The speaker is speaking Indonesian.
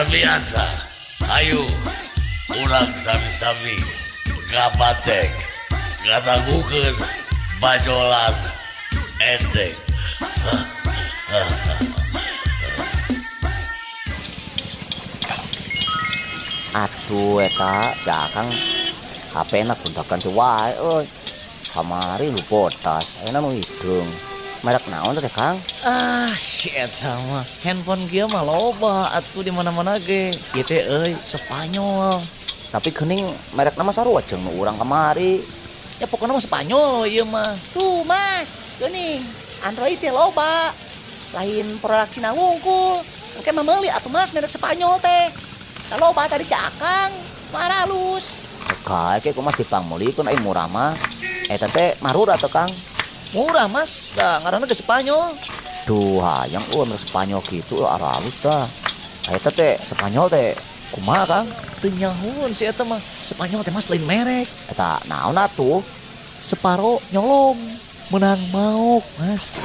luar biasa. Ayo, urang sami-sami ngabatek, ngatanggukeun bajolan enteng. Atuh eta jakang HP na kontakan teh wae euy. Kamari lu potas, ayeuna nu hideung. Merek naon teh Kang? Si eta mah handphone kieu mah loba atuh di mana-mana ge. Ieu teh euy Spanyol. Tapi geuning merek nama sarua jeung nu urang kamari. Ya pokoknya mah Spanyol ieu mah. Tuh mas, geuning Android teh loba. Lain produk Cina wungkul. Engke mah meuli atuh mas merek Spanyol teh. Da loba tadi si Akang, mah halus. Kae ke kumaha dipangmulikeun ai murah mah. Eta teh marura teh Kang. Murah mas, dah ngaranna ge Spanyol. Duh, hayang merek Spanyol kitu halus tah. Eta teh Spanyol teh kumaha Kang? Teu nyahoon si eta mah. Spanyol teh mas lain merek. Eta naon atuh? Separo nyolong, menang mauk mas.